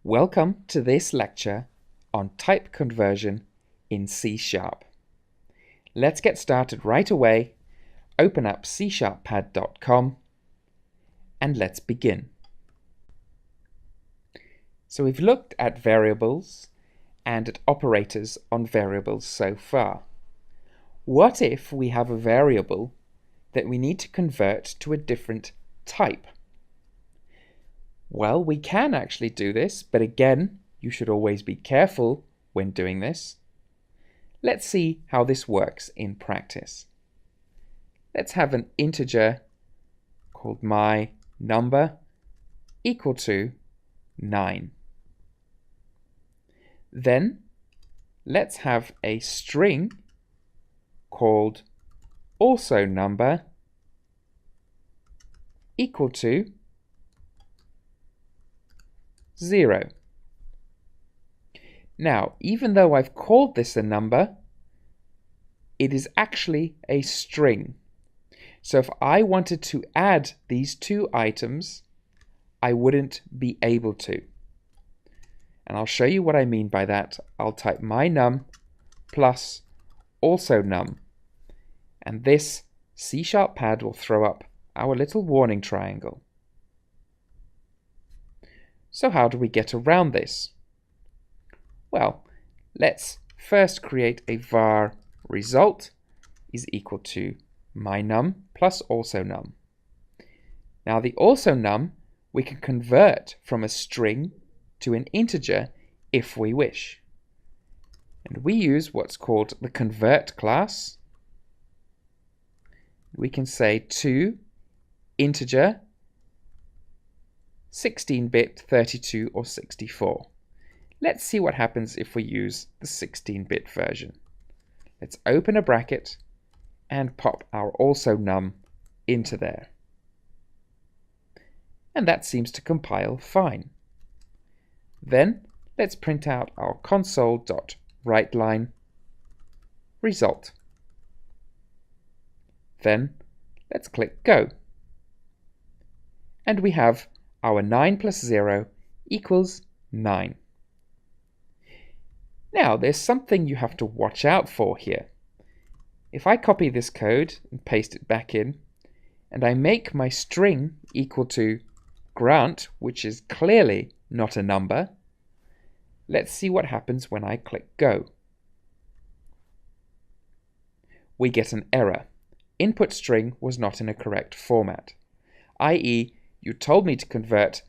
Welcome to this lecture on type conversion in C#. Let's get started right away. Open up c#pad.com and let's begin. So we've looked at variables and at operators on variables so far. What if we have a variable that we need to convert to a different type? Well, we can actually do this, but again, you should always be careful when doing this. Let's see how this works in practice. Let's have an integer called my number equal to 9. Then let's have a string called also number equal to 0. Now, even though I've called this a number, it is actually a string. So if I wanted to add these two items, I wouldn't be able to. And I'll show you what I mean by that. I'll type my num plus also num. And this C# pad will throw up our little warning triangle. So how do we get around this? Well, let's first create a var result is equal to my num plus also num. Now the also num we can convert from a string to an integer if we wish. And we use what's called the convert class. We can say to integer 16-bit, 32 or 64. Let's see what happens if we use the 16-bit version. Let's open a bracket and pop our also num into there. And that seems to compile fine. Then let's print out our console.writeLine result. Then let's click go. And we have our 9 plus 0 equals 9. Now there's something you have to watch out for here. If I copy this code and paste it back in, and I make my string equal to Grant, which is clearly not a number, let's see what happens when I click go. We get an error. Input string was not in a correct format, i.e. you told me to convert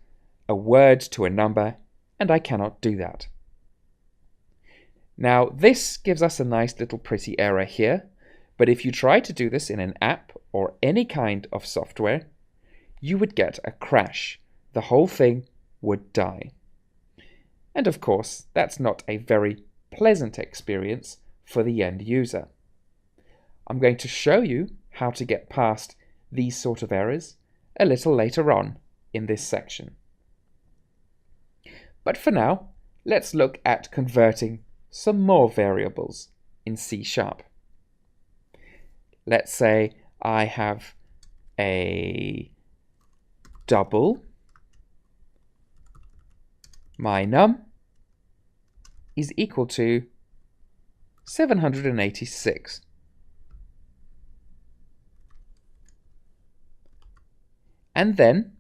a word to a number, and I cannot do that. Now, this gives us a nice little pretty error here, but if you try to do this in an app or any kind of software, you would get a crash. The whole thing would die. And of course, that's not a very pleasant experience for the end user. I'm going to show you how to get past these sort of errors a little later on in this section. But for now, let's look at converting some more variables in C#. Let's say I have a double my num is equal to 786. And then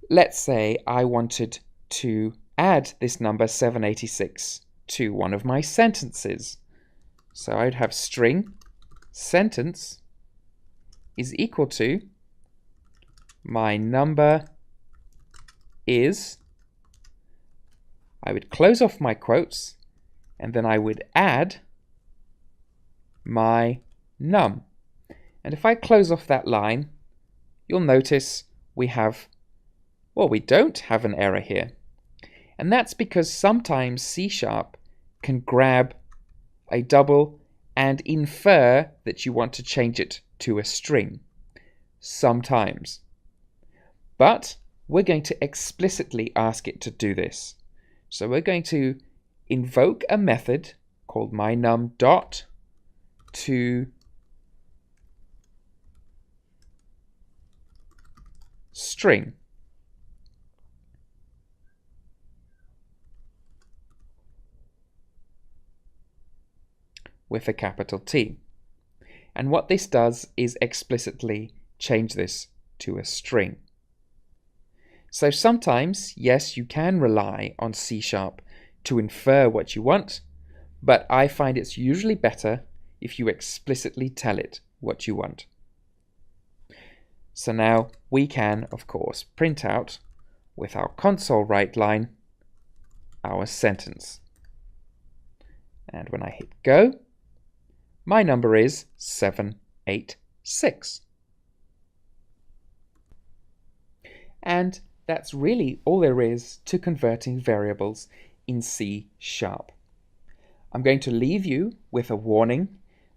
let's say I wanted to add this number 786 to one of my sentences. So I'd have string sentence is equal to my number is, I would close off my quotes, and then I would add my num. And if I close off that line, you'll notice we don't have an error here. And that's because sometimes C# can grab a double and infer that you want to change it to a string. Sometimes. But we're going to explicitly ask it to do this. So we're going to invoke a method called mynum.to string. with a capital T. And what this does is explicitly change this to a string. So sometimes, yes, you can rely on C# to infer what you want, but I find it's usually better if you explicitly tell it what you want. So now we can, of course, print out with our console write line our sentence. And when I hit go, my number is 786. And that's really all there is to converting variables in C#. I'm going to leave you with a warning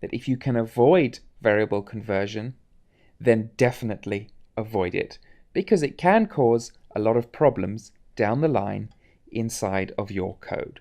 that if you can avoid variable conversion, then definitely avoid it, because it can cause a lot of problems down the line inside of your code.